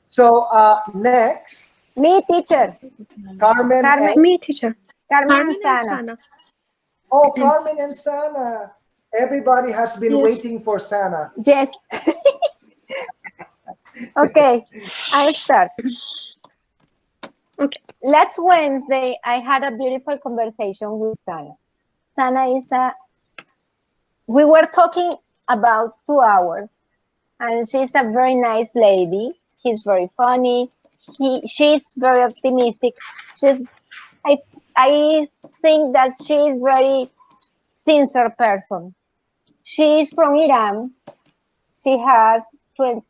So next, Me, teacher. Carmen Carmen, and Me, teacher. Carmen and Carmen and Sana. Sana. oh, Carmen and Sana. Everybody has been Yes. waiting for Sana. Yes. Okay, I'll start. Okay. Last Wednesday, I had a beautiful conversation with Sana. Sana is we were talking about 2 hours, and she's a very nice lady. He's very funny. She's very optimistic. She's, I, I think that she's very sincere person. She's from Iran. She has 20,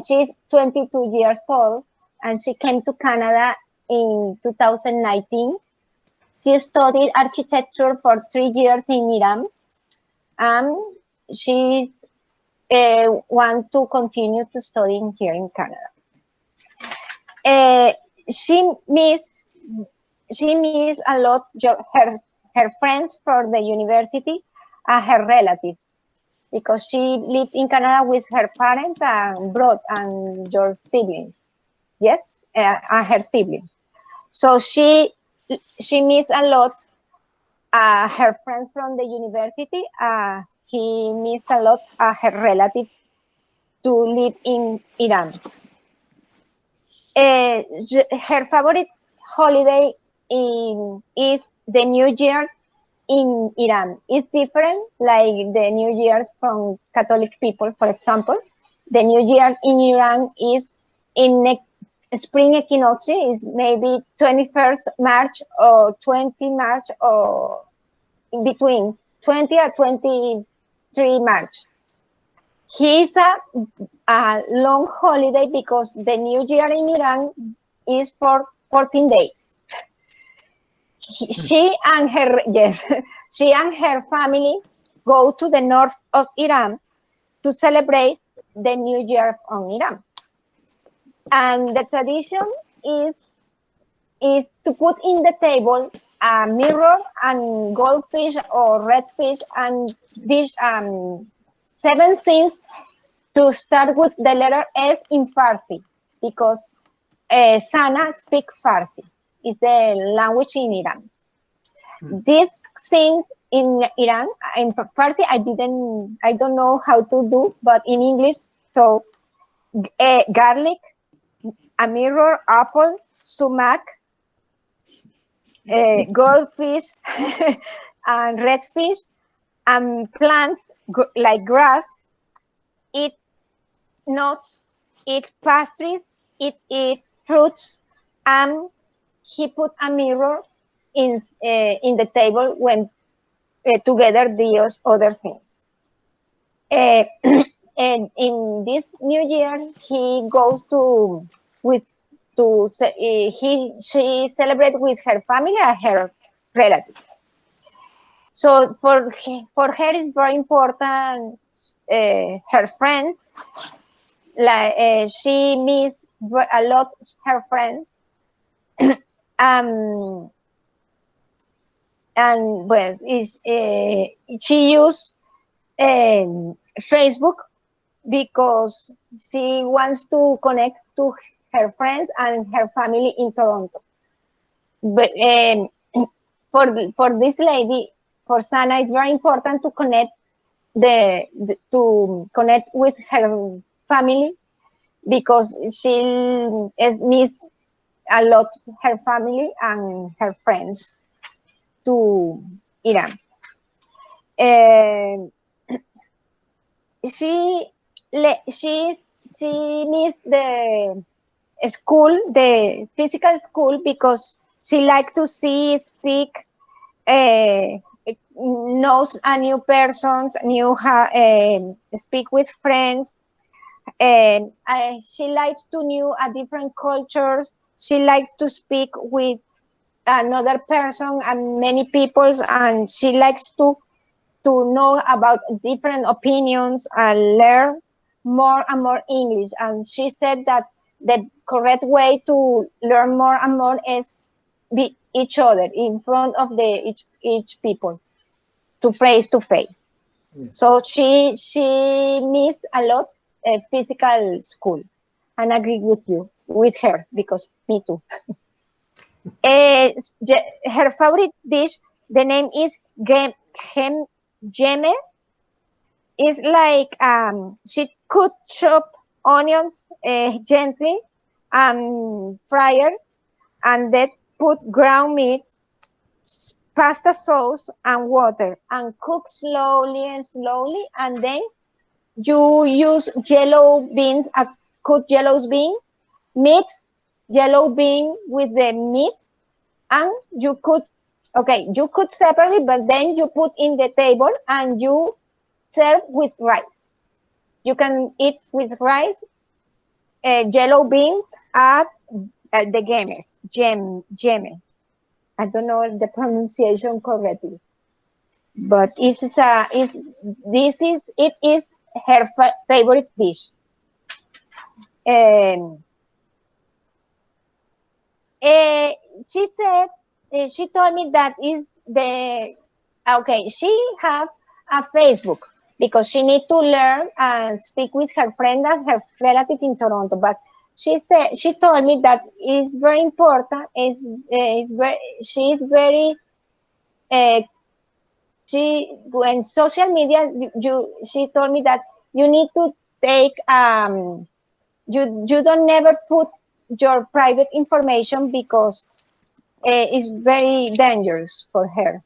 she's 22 years old, and she came to Canada in 2019. She studied architecture for 3 years in Iran, and she want to continue to studying here in Canada. Uh, she miss she miss a lot her friends from the university, her relative, because she lived in Canada with her parents and brought and your siblings. Yes, and her siblings. So she missed a lot her friends from the university. He missed a lot her relative to live in Iran. Her favorite holiday is the New Year in Iran. It's different, like the New Year's from Catholic people, for example. The New Year in Iran is in spring equinox, is maybe 21st March or 20 March, or in between 20 or 23 March. He's a long holiday because the New Year in Iran is for 14 days. She and her yes, she and her family go to the north of Iran to celebrate the New Year on Iran. And the tradition is to put in the table a mirror and goldfish or redfish and dish 7 things to start with the letter S in Farsi, because Sana speak Farsi. It's the language in Iran. These things in Iran, in Farsi, I don't know how to do, but in English, so garlic, a mirror, apple, sumac, goldfish, and redfish, and plants like grass, eat nuts, eat pastries, eat fruits, and he put a mirror in the table when together these other things. And in this New Year, he goes to with to she celebrate with her family and her relative. So for her is very important. Her friends, like she miss a lot her friends. um, and pues she used Facebook because she wants to connect to her friends and her family in Toronto. But for this lady, for Sana, it's very important to connect to connect with her family, because she is miss a lot her family and her friends to Iran. Uh, she she missed the school, the physical school, because she liked to see, speak, uh, knows a new persons, speak with friends. She likes to know a different cultures. She likes to speak with another person and many peoples, and she likes to know about different opinions and learn more and more English. And she said that the correct way to learn more and more is be each other in front of each people, to face to face. So she miss a lot physical school. and agree with her, because me too. Her favorite dish, the name is gemme. Is like she could chop onions gently and fry it, and then put ground meat, pasta sauce, and water, and cook slowly and slowly. And then you use yellow beans, a cooked yellow bean, mix yellow bean with the meat, and you could, okay, you could separately, but then you put in the table and you serve with rice. You can eat with rice, yellow beans, at the gemes, gemme. I don't know the pronunciation correctly, but it is her favorite dish. Um, uh, she said, she told me that is the, okay, she have a Facebook because she need to learn and speak with her friend as her relative in Toronto. But she said, she told me that is very important. Is very, she is very uh, she, when social media, she told me that you need to take you don't never put your private information, because it's very dangerous for her.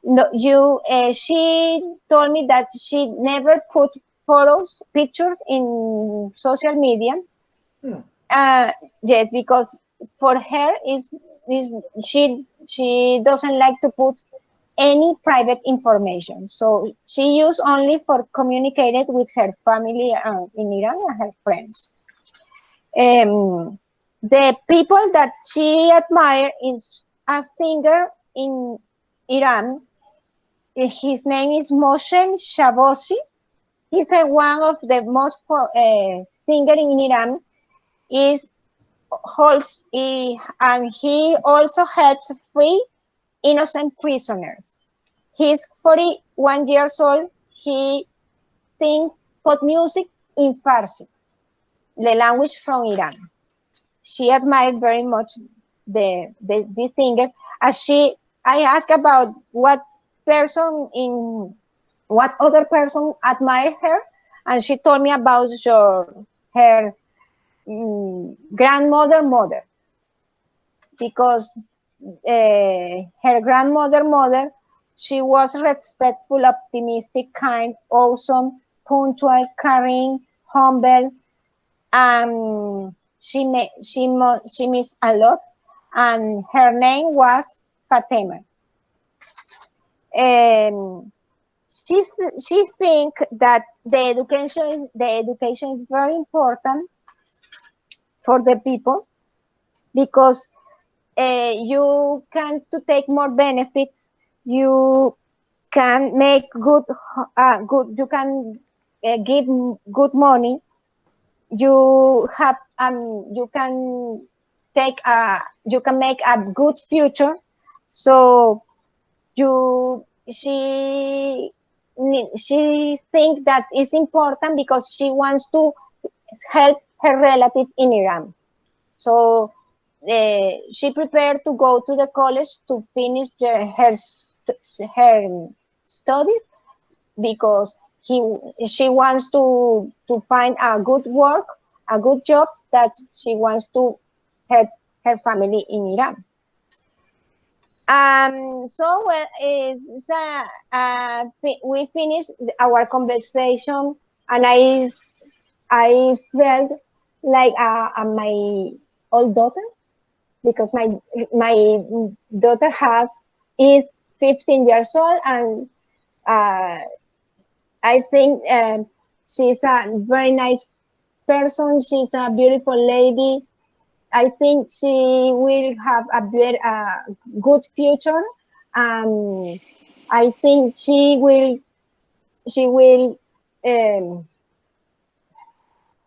No, she told me that she never put photos, pictures in social media. Hmm. Yes, because for her is she doesn't like to put any private information. So she used only for communicated with her family in Iran and her friends. The people that she admired is a singer in Iran. His name is Moshe Shaboshi. He's one of the most singer in Iran. Is holds and he also helps free innocent prisoners. He's 41 years old. He sings pop music in Farsi, the language from Iran. She admired very much the singer. As I asked about what other person admired her, and she told me about her grandmother mother, because her grandmother mother, she was respectful, optimistic, kind, awesome, punctual, caring, humble, and she missed a lot, and her name was Fatima. And she think that the education is very important for the people, because you can to take more benefits. You can make you can give good money. You can you can make a good future. So you she think that is important because she wants to help her relative in Iran. So she prepared to go to the college to finish her studies, because she wants to find a good work, a good job, that she wants to help her family in Iran. So well, we finished our conversation, and I felt like my old daughter, because my daughter is 15 years old, and uh, I think she's a very nice person. She's a beautiful lady. I think she will have a very good future. I think she will um,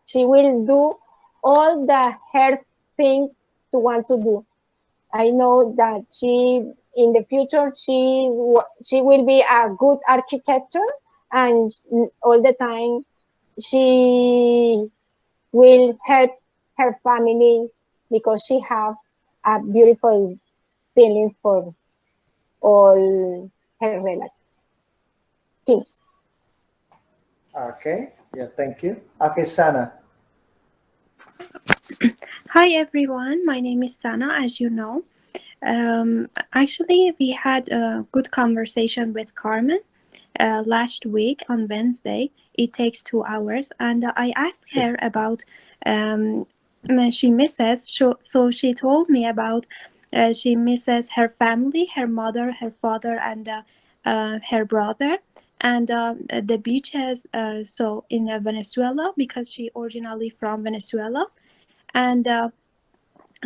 she will do all the her thing to want to do. I know that in the future, she will be a good architecture, and all the time she will help her family because she have a beautiful feeling for all her relatives. Things. Okay. Yeah, thank you. Okay, Sana. Hi everyone, my name is Sana, as you know. Actually, we had a good conversation with Carmen last week on Wednesday. It takes 2 hours, and I asked her about um, she misses. So she told me about she misses her family, her mother, her father, and her brother, and the beaches. So in Venezuela, because she originally from Venezuela, and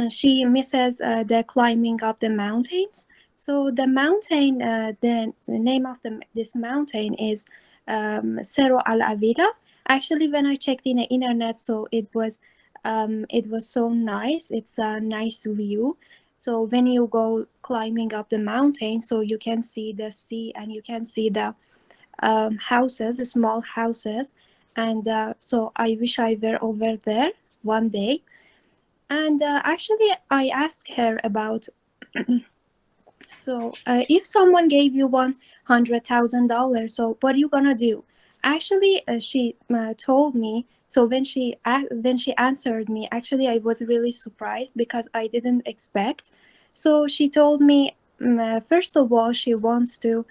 she misses the climbing up the mountains. So the mountain, the name of this mountain is Cerro Al Avila. Actually, when I checked in the internet, so it was so nice. It's a nice view. So when you go climbing up the mountain, so you can see the sea and you can see the houses, small houses, and so I wish I were over there one day. And actually, I asked her about so if someone gave you $100,000, so what are you gonna do? Actually, she told me. So when she answered me, actually I was really surprised because I didn't expect. So she told me first of all she wants to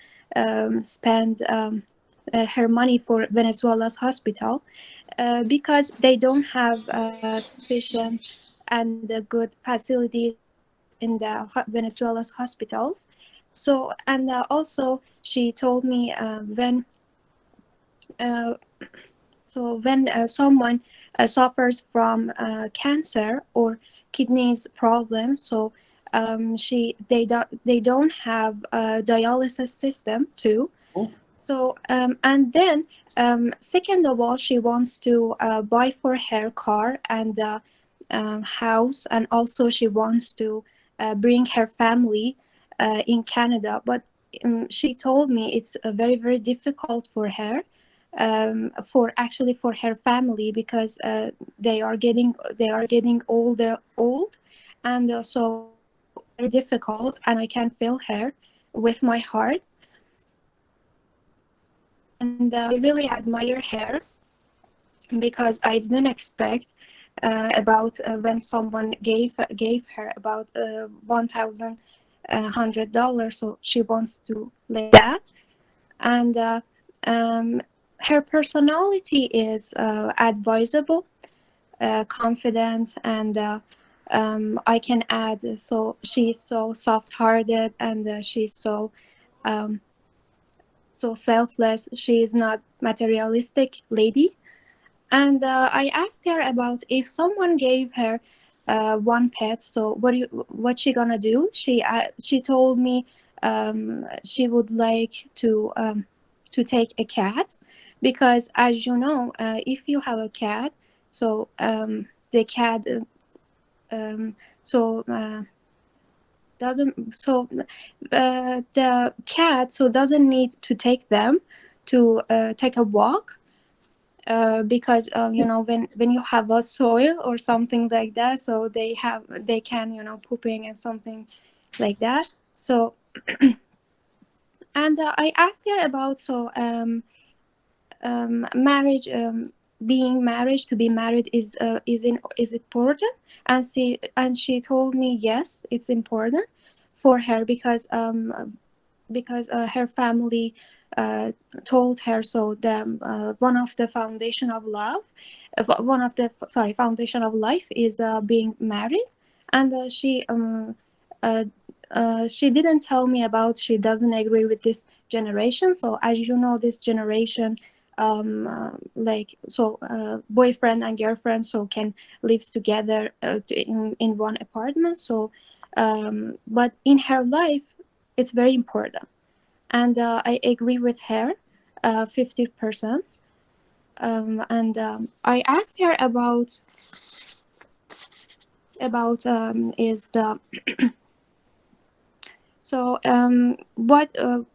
spend her money for Venezuela's hospital because they don't have sufficient and good facilities in the Venezuela's hospitals. So and also she told me uh, when someone suffers from cancer or kidneys problem, so they don't have a dialysis system too. So and then second of all, she wants to buy for her car and house, and also she wants to bring her family in Canada. But she told me it's very difficult for her, for actually for her family because they are getting old, and so it's very difficult, and I can feel her with my heart. And I really admire her because I didn't expect about when someone gave her about $1,100, so she wants to like that. And her personality is advisable, confident, and I can add, so she's so soft-hearted, and she's um, so selfless. She is not materialistic lady. And I asked her about if someone gave her one pet, so what she gonna do? She told me she would like to take a cat because, as you know, if you have a cat, so the cat um, so doesn't so the cat so doesn't need to take them to take a walk because you know, when you have a soil or something like that, so they can, you know, pooping and something like that. So and I asked her about marriage, being married, to be married is important, and she told me yes, it's important for her because her family uh, told her. So the one of the foundation of love, one of the sorry foundation of life is being married. And uh, she didn't tell me about she doesn't agree with this generation. So as you know, this generation like so boyfriend and girlfriend so can lives together in one apartment. So but in her life it's very important, and I agree with her 50%. And I asked her about is the so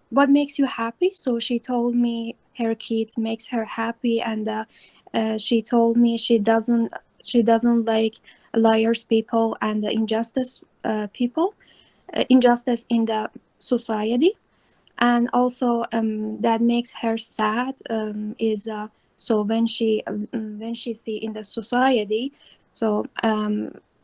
what makes you happy. So she told me her kids makes her happy, and she told me She doesn't like liars people and the injustice in the society. And also that makes her sad is so when she see in the society, so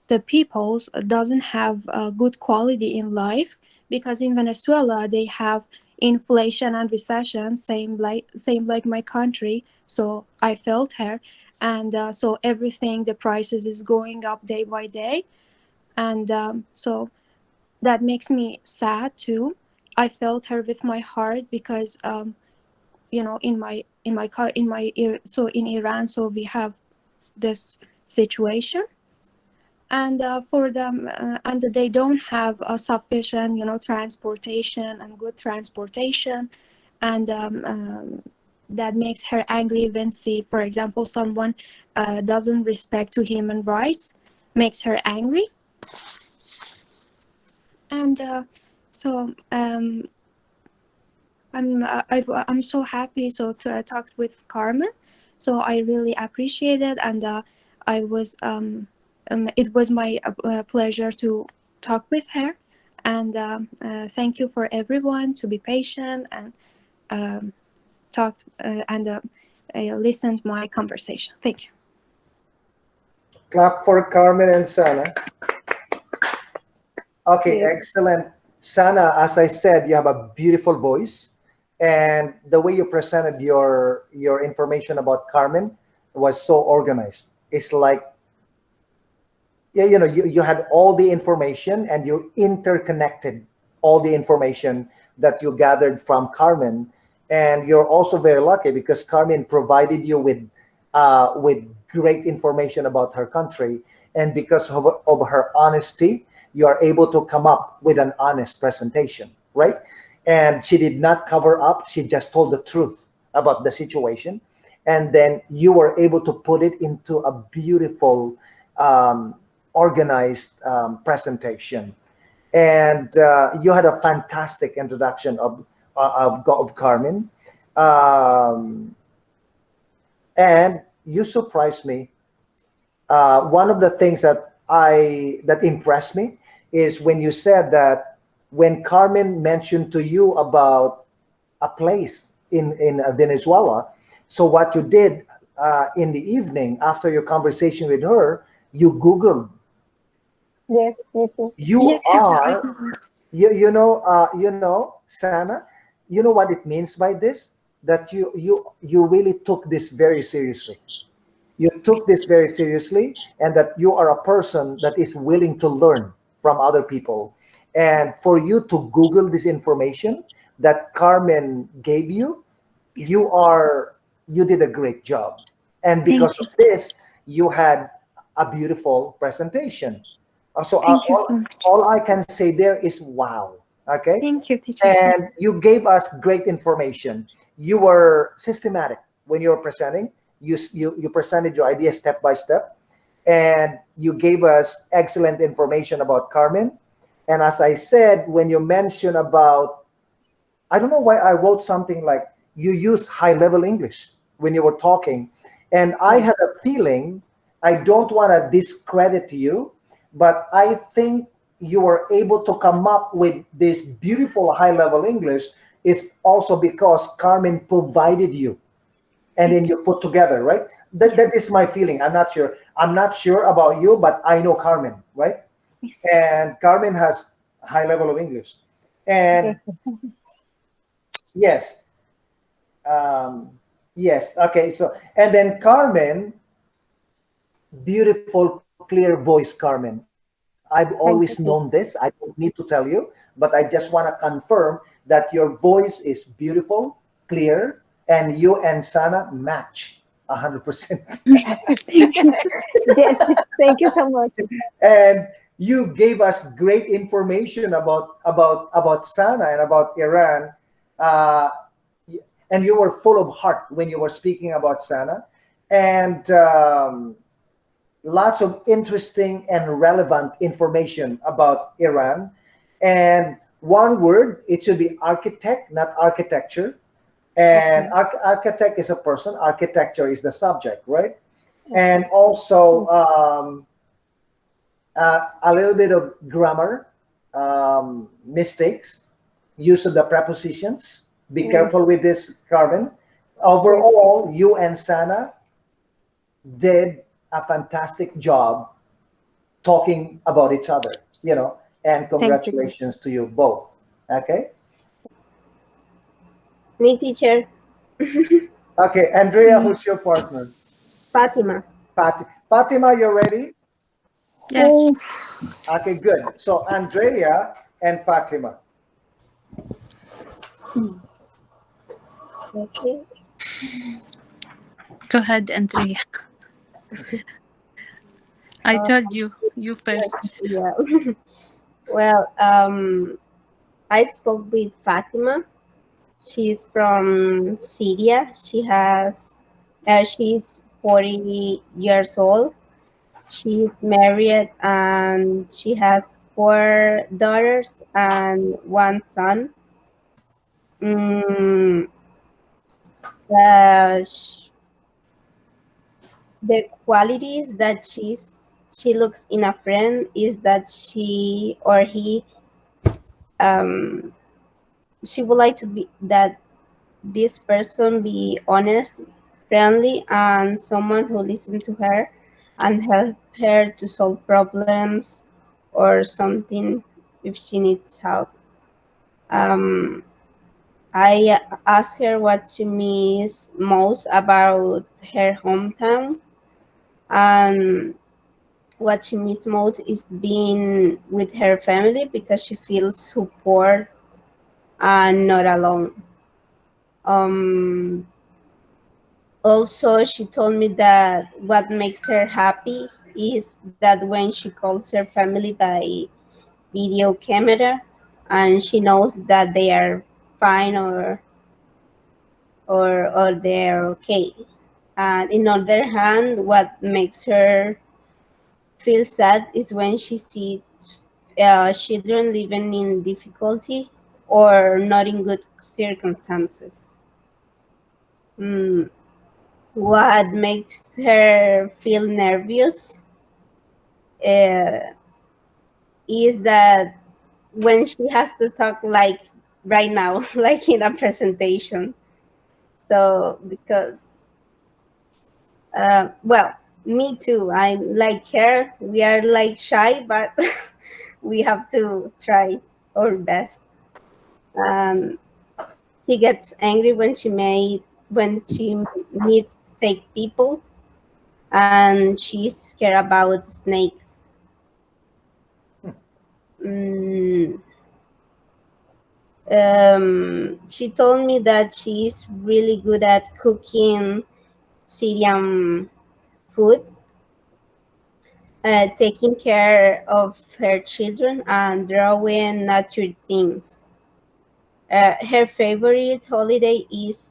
the peoples doesn't have a good quality in life, because in Venezuela they have inflation and recession, same like my country. So I felt her, and so everything, the prices is going up day by day. And so that makes me sad too. I felt her with my heart, because so in Iran, so we have this situation. And for them, and they don't have a sufficient transportation and good transportation. And that makes her angry when see, for example, someone doesn't respect to human rights, makes her angry. And so I'm so happy so to talk with Carmen. So I really appreciate it, and it was my pleasure to talk with her. And thank you for everyone to be patient and talked and listened my conversation. Thank you. Clap for Carmen and Sana. Okay, excellent. Sana, as I said, you have a beautiful voice, and the way you presented your information about Carmen was so organized. It's like, yeah, you had all the information and you interconnected all the information that you gathered from Carmen. And you're also very lucky because Carmen provided you with great information about her country, and because of her honesty, you are able to come up with an honest presentation, right? And she did not cover up, she just told the truth about the situation. And then you were able to put it into a beautiful, organized presentation. And you had a fantastic introduction of Carmen. And you surprised me. One of the things that impressed me is when you said that when Carmen mentioned to you about a place in Venezuela, so what you did in the evening after your conversation with her, you Googled. Yes, me too. You Yes, teacher, I are, Googled. Sana, you know what it means by this? That you really took this very seriously. You took this very seriously, and that you are a person that is willing to learn from other people. And for you to Google this information that Carmen gave you, Yes. you did a great job. And because Thank of this, you had a beautiful presentation. So Thank you so much. all I can say there is wow. Okay. Thank you, teacher. And you gave us great information. You were systematic when you were presenting. You presented your idea step by step, and you gave us excellent information about Carmen. And as I said, when you mentioned about, I don't know why I wrote something like you use high level English when you were talking, and I had a feeling, I don't want to discredit you, but I think you were able to come up with this beautiful high level English is also because Carmen provided you, and then you put together, right? That is my feeling. I'm not sure. I'm not sure about you, but I know Carmen, right? Yes. And Carmen has high level of English. And yes, yes. Okay. So, and then Carmen, beautiful, clear voice, Carmen. I've always known Thank this. you, I too. don't need to tell you, but I just want to confirm that your voice is beautiful, clear, and you and Sana match 100%. Yes, thank you so much. And you gave us great information about Sana and about Iran, uh, and you were full of heart when you were speaking about Sana, and lots of interesting and relevant information about Iran. And one word, it should be architect, not architecture. And Okay. architect is a person, architecture is the subject, right? and also a little bit of grammar mistakes, use of the prepositions. Be careful with this, Carmen. Yes. Overall, you and Sana did a fantastic job talking about each other, and Thank you, teacher. congratulations to you both. Okay. Me, teacher. Okay, Andrea, who's your partner? Fatima. Fatima, you ready? Yes. Okay, good. So Andrea and Fatima. Okay. Go ahead, Andrea. I Uh, told you. You first. yeah. Well, I spoke with Fatima. She's from Syria. She's 40 years old. She's married and she has four daughters and one son. Mm, uh, sh- the qualities that she looks in a friend is that she or he um, she would like to be that this person be honest, friendly, and someone who listens to her and help her to solve problems or something if she needs help. Um, I asked her what she misses most about her hometown, and what she misses most is being with her family because she feels support and not alone. Um, Also, she told me that what makes her happy is that when she calls her family by video camera and she knows that they are fine or they're okay. And in other hand, what makes her feel sad is when she sees children living in difficulty or not in good circumstances. Mm, what makes her feel nervous uh, is that when she has to talk like right now, like in a presentation. So because well, me too. I'm like her. We are like shy, but we have to try our best. Um, she gets angry when she meets fake people, and she's scared about snakes. Mm, she told me that she's really good at cooking Syrian food, taking care of her children, and drawing nature things. Her favorite holiday is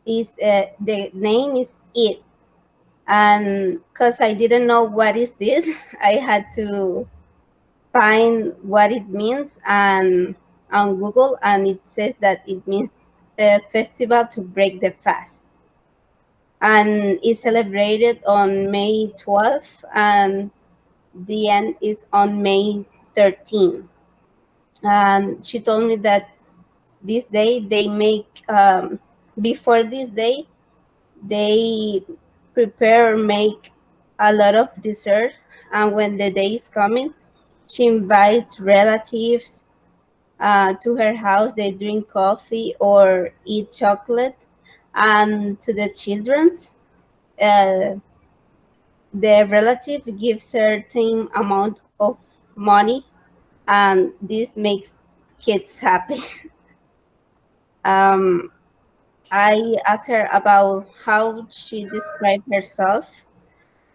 the name is it, and because I didn't know what is this, I had to find what it means and on Google, and it says that it means a festival to break the fast, and is celebrated on May 12th, and the end is on May 13th. And she told me that this day they make before this day they prepare or make a lot of dessert, and when the day is coming, she invites relatives to her house. They drink coffee or eat chocolate, and to the children's uh, the relative gives certain amount of money, and this makes kids happy. um, I asked her about how she described herself,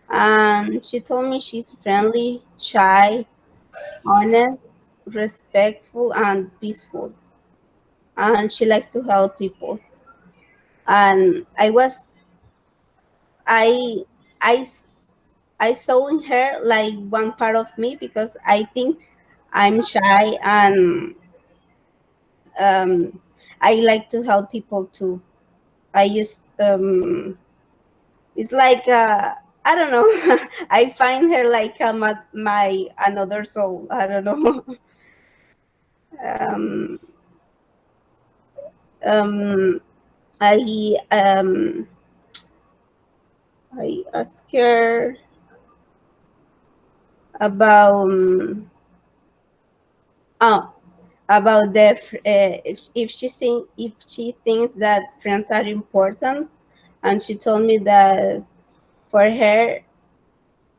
and she told me she's friendly, shy, honest, respectful, and peaceful, and she likes to help people. And I I s- I saw in her like one part of me because I think I'm shy, and I like to help people too. I used It's like I don't know. I find her like my another soul. I don't know. um, um, I um, I asked her about oh, about the if she thinks that friends are important, and she told me that for her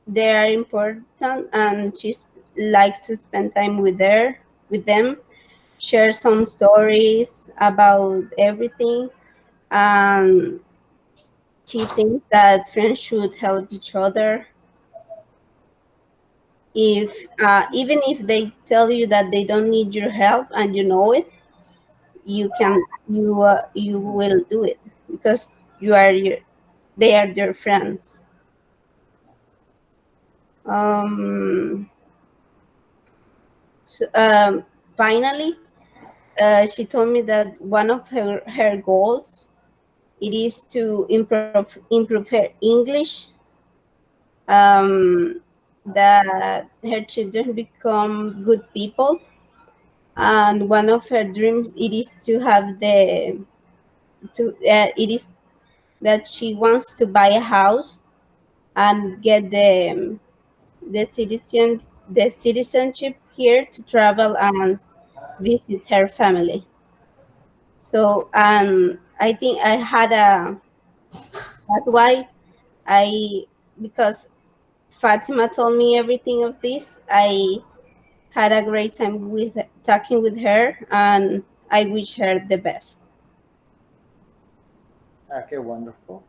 they are important, and she likes to spend time with them, share some stories about everything, and she thinks that friends should help each other. If even if they tell you that they don't need your help and you know it, you will do it because they are your friends. Um, so, finally, she told me that one of her goals it is to improve her English, that her children become good people, and one of her dreams it is to have the to it is that she wants to buy a house and get the citizenship here to travel and visit her family. So I think I had a that's why I because Fatima told me everything of this. I had a great time with talking with her, and I wish her the best. Okay, wonderful.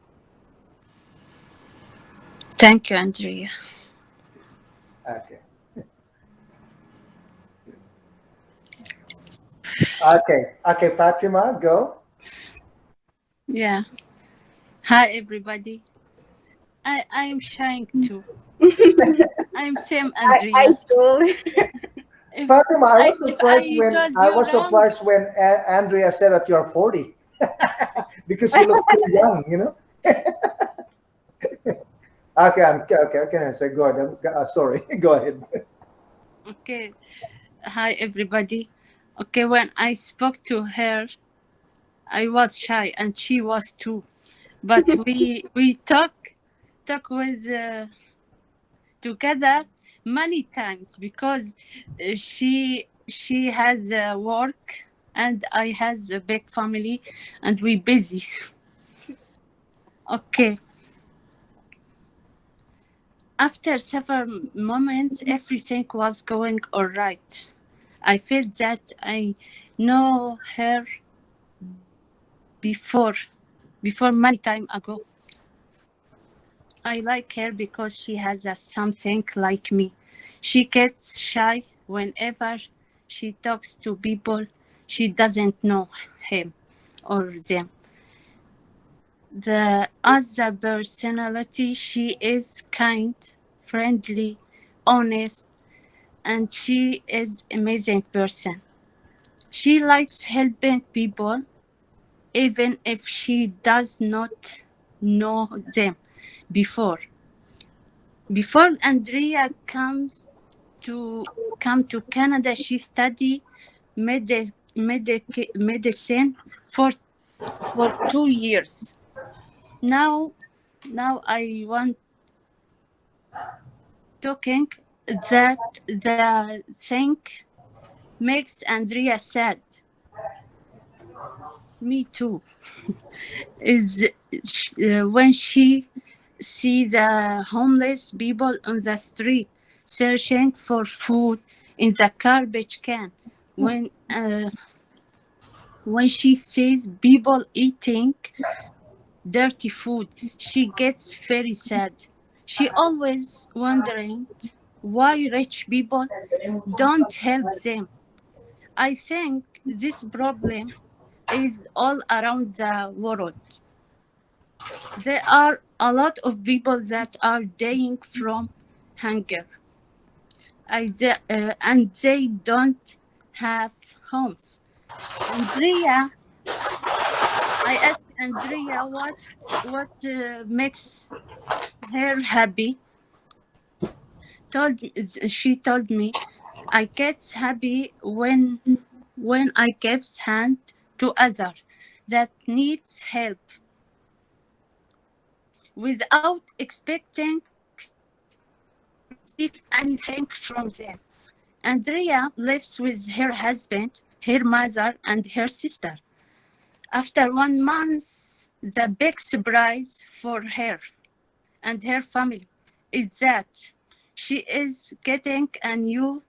Thank you, Andrea. Okay. Okay, Fatima, go. Yeah. Hi, everybody. I'm shying too. I'm same I Andrea. told If Fatima, if I told I you was wrong, surprised when Andrea said that you're 40 because you look too young, you know. Okay, okay. So go ahead. Sorry, go ahead. okay. Hi, everybody. Okay, when I spoke to her, I was shy, and she was too. But we talk with together many times because she has work and I has a big family and we busy. Okay. After several moments, everything was going all right. I felt that I know her before, before many time ago. I like her because she has something like me. She gets shy whenever she talks to people she doesn't know him or them. The other personality, she is kind, friendly, honest, and she is amazing person. She likes helping people even if she does not know them before. Before Andrea to come to Canada, she studied medicine for 2 years. Now now I want talking that the thing makes Andrea sad. Me too. Is when she see the homeless people on the street searching for food in the garbage can. When uh, when she sees people eating dirty food, she gets very sad. She always wondering why rich people don't help them. I think this problem is all around the world. There are a lot of people that are dying from hunger, and they don't have homes. Andrea, I asked Andrea, what makes her happy? She told me, I get happy when I give hand to other that needs help without expecting to receive anything from them. Andrea lives with her husband, her mother, and her sister. After 1 month, the big surprise for her and her family is that she is getting a new.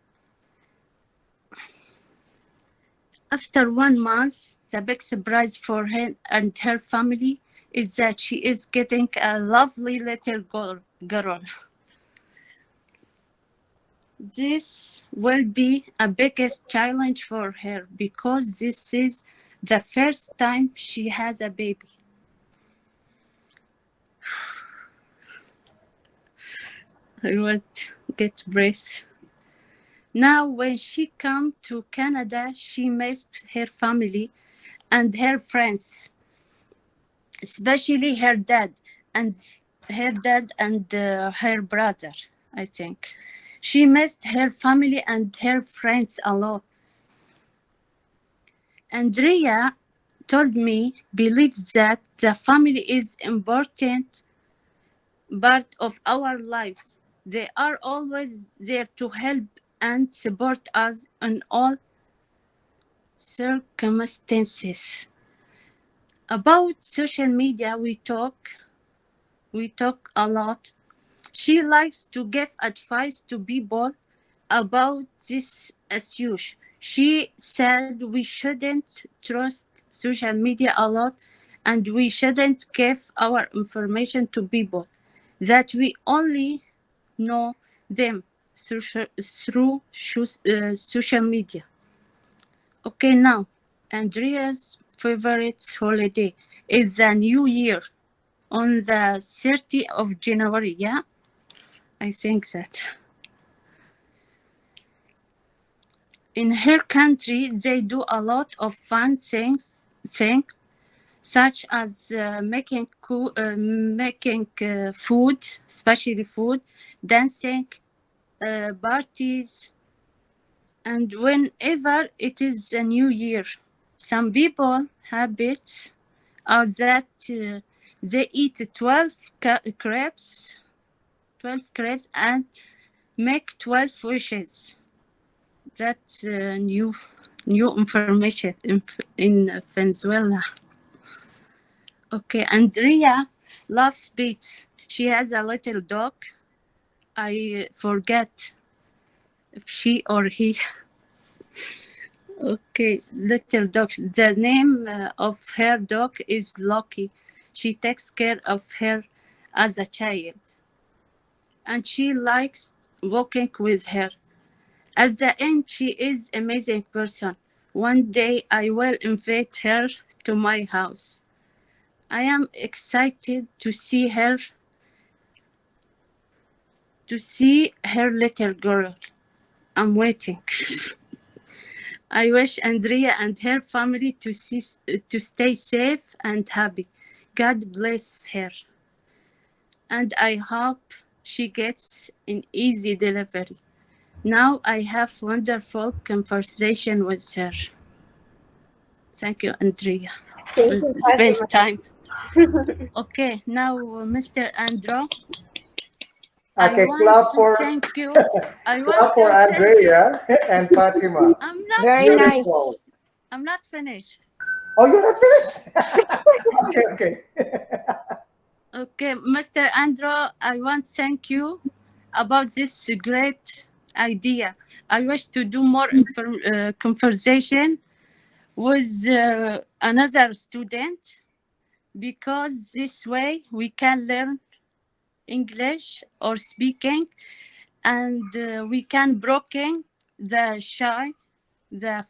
After 1 month, the big surprise for her and her family is that she is getting a lovely little girl. This will be a biggest challenge for her because this is the first time she has a baby. I want get breath. Now, when she come to Canada, she missed her family and her friends, especially and her brother. I think she missed her family and her friends a lot. Andrea told me believes that the family is important part of our lives. They are always there to help and support us in all circumstances. About social media, we talk a lot. She likes to give advice to people about this issues. She said we shouldn't trust social media a lot and we shouldn't give our information to people, that we only know them through social media. Okay, now, Andrea's favorite holiday is the New Year on the 30th of January, yeah? I think that. In her country, they do a lot of fun things such as making food, especially food, dancing, parties, and whenever it is a new year. Some people habits are that they eat 12 crepes and make 12 wishes. That's new information in Venezuela. Okay, Andrea loves pets. She has a little dog. I forget if she or he. Okay, little dog. The name of her dog is Lucky. She takes care of her as a child, and she likes walking with her. At the end, she is an amazing person. One day, I will invite her to my house. I am excited to see her little girl. I'm waiting. I wish Andrea and her family to stay safe and happy. God bless her. And I hope she gets an easy delivery. Now I have wonderful conversation with her. Thank you, Andrea. Thank We'll you, spend Fatima. time. Okay, now Mr. Andrew, I Okay, want to thank you. I want clap for to thank you. Andrea and Fatima. I'm not Very finished. nice. Beautiful. I'm not finished. Oh, you're not finished? Okay, okay. Okay, Mr. Andrew, I want to thank you about this great idea. I wish to do more conversation with another student because this way we can learn English or speaking and we can broken the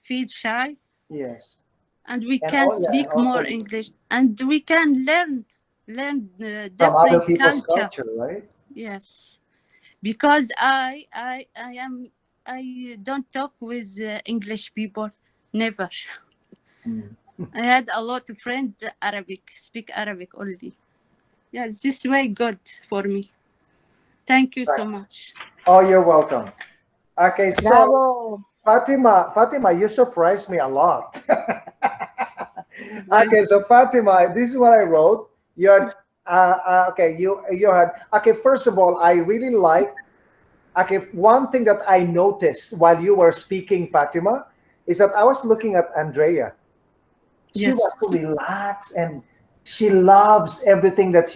feel shy, Yes. and we And can oh yeah, and speak more also English and we can learn from other different people's culture. culture, right? Yes, because I don't talk with English people, never. Mm. I had a lot of friends Arabic, speak Arabic only. Yeah, this way good for me. Thank you so Right. much. Oh, you're welcome. Okay, so Bravo. Fatima, you surprised me a lot. Nice. Okay, so Fatima, this is what I wrote. You had, okay, you had, okay, first of all, I really like, okay, one thing that I noticed while you were speaking, Fatima, is that I was looking at Andrea. She was Yes. so relaxed and she loves everything that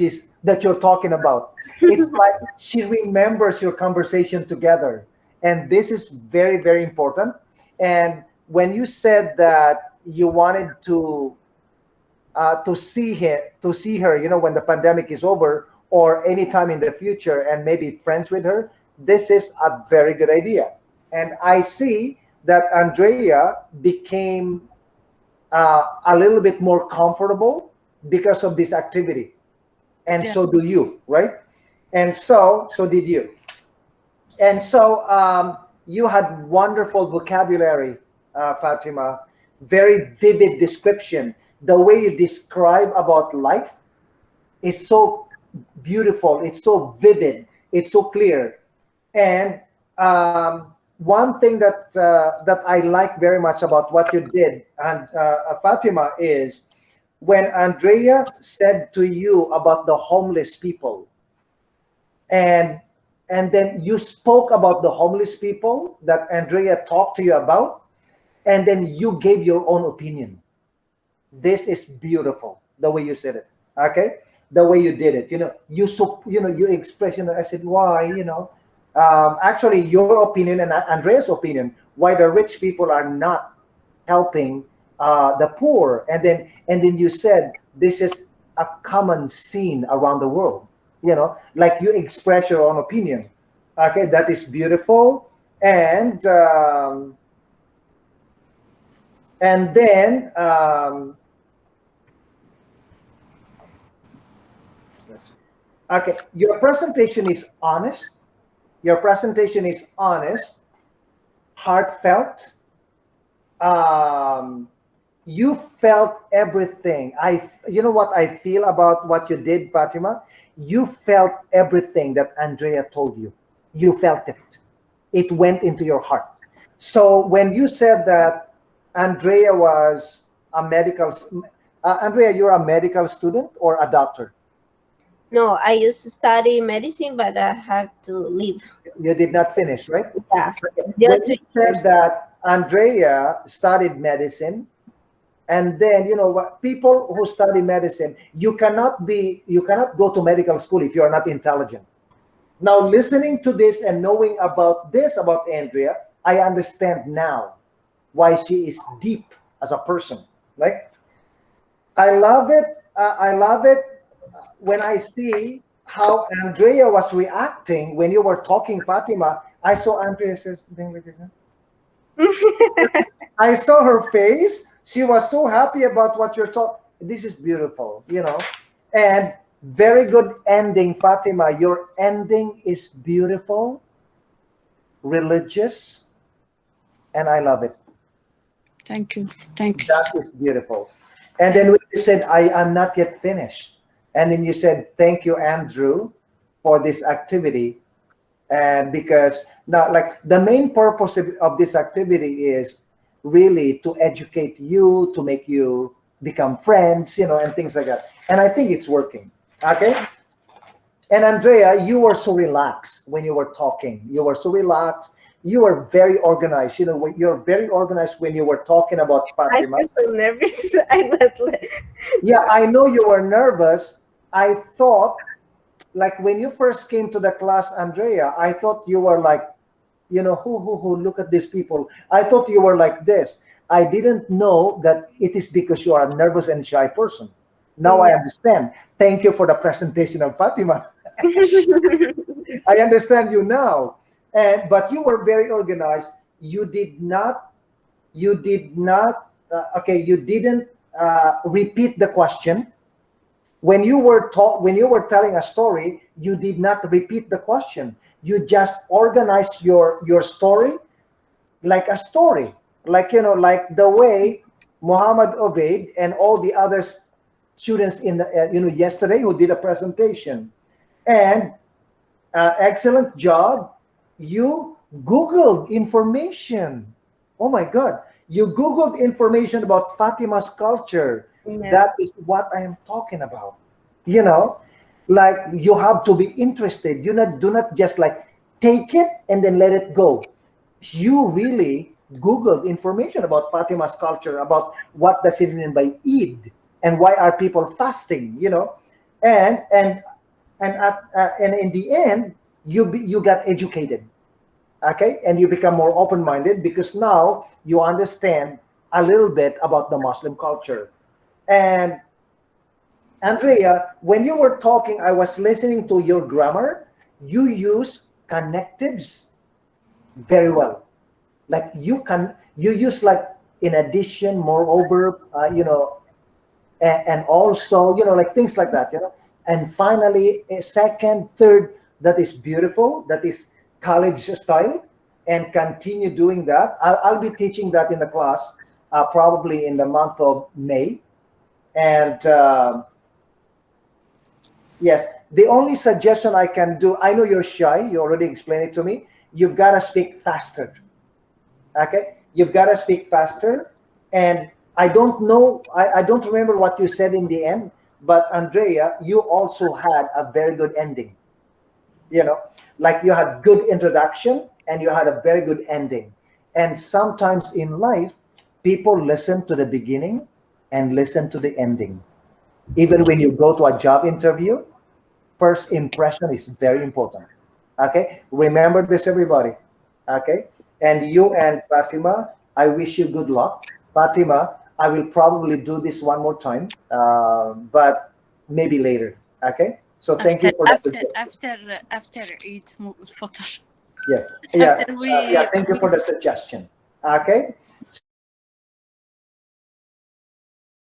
you're talking about. It's like she remembers your conversation together, and this is very very important. And when you said that you wanted to see her, when the pandemic is over or anytime in the future, and maybe friends with her, this is a very good idea. And I see that Andrea became a little bit more comfortable because of this activity, and Yeah. so do you, right? And so did you. And so you had wonderful vocabulary, Fatima, very vivid description. The way you describe about life is so beautiful, it's so vivid, it's so clear. And one thing that I like very much about what you did, and Fatima, is when Andrea said to you about the homeless people, and then you spoke about the homeless people that Andrea talked to you about, and then you gave your own opinion. This is beautiful, the way you said it. Okay, the way you did it, you express, I said, why, actually your opinion and Andrea's opinion, why the rich people are not helping the poor, and then you said this is a common scene around the world, like you express your own opinion. Okay, that is beautiful. And um, and then okay, your presentation is honest. Your presentation is honest, heartfelt. um, you felt everything. You know what I feel about what you did, Fatima? You felt everything that Andrea told you. You felt it. It went into your heart. So when you said that Andrea was a Andrea, you're a medical student or a doctor? No, I used to study medicine, but I have to leave. You did not finish, right? Yeah, When just you 3 years. said that Andrea studied medicine, and then what, people who study medicine, you cannot go to medical school if you are not intelligent. Now, listening to this and knowing about this about Andrea, I understand now why she is deep as a person. Like, I love it. I love it when I see how Andrea was reacting when you were talking, Fatima. I saw Andrea says something like this. I saw her face. She was so happy about what you're talking. This is beautiful. And very good ending, Fatima. Your ending is beautiful, religious, and I love it. Thank you. Thank you. That is beautiful. And then when you said, I am not yet finished. And then you said, thank you, Andrew, for this activity. And because now, like, the main purpose of this activity is really to educate you, to make you become friends, and things like that. And I think it's working. Okay. And Andrea, you were so relaxed when you were talking. You were so relaxed. You were very organized. You're very organized when you were talking about I Fatima. feel so nervous. I was like, Yeah, I know you were nervous. I thought, like, when you first came to the class, Andrea, I thought you were like, who, look at these people. I thought you were like this. I didn't know that it is because you are a nervous and shy person. Now I yeah. understand. Thank you for the presentation of Fatima. I understand you now. But you were very organized. You didn't repeat the question. When you were telling a story, you did not repeat the question. You just organized your story like a story, like the way Muhammad Obeid, and all the other students in the, yesterday who did a presentation. And excellent job. You Googled information. Oh my God. You Googled information about Fatima's culture. Yeah. That is what I am talking about. You know, like you have to be interested. Do not just like take it and then let it go. You really Googled information about Fatima's culture, about what does it mean by Eid and why are people fasting, and and in the end you got educated, okay, and you become more open-minded because now you understand a little bit about the Muslim culture. And Andrea, when you were talking, I was listening to your grammar. You use connectives very well. Like you use like in addition, moreover, and also, like things like that, and finally a second, third. That is beautiful. That is college style, and continue doing that. I'll be teaching that in the class, probably in the month of May. And yes, the only suggestion I can do, I know you're shy, you already explained it to me, you've got to speak faster. Okay, you've got to speak faster. And I don't know, I don't remember what you said in the end, but Andrea, you also had a very good ending. Like you had good introduction and you had a very good ending. And sometimes in life, people listen to the beginning and listen to the ending. Even when you go to a job interview, first impression is very important. Okay, remember this, everybody. Okay, and you and Fatima, I wish you good luck. Fatima, I will probably do this one more time, but maybe later. Okay, so thank you for that. After Eid Fitr. Yeah, yeah, After yeah. Thank you we for the suggestion. Okay,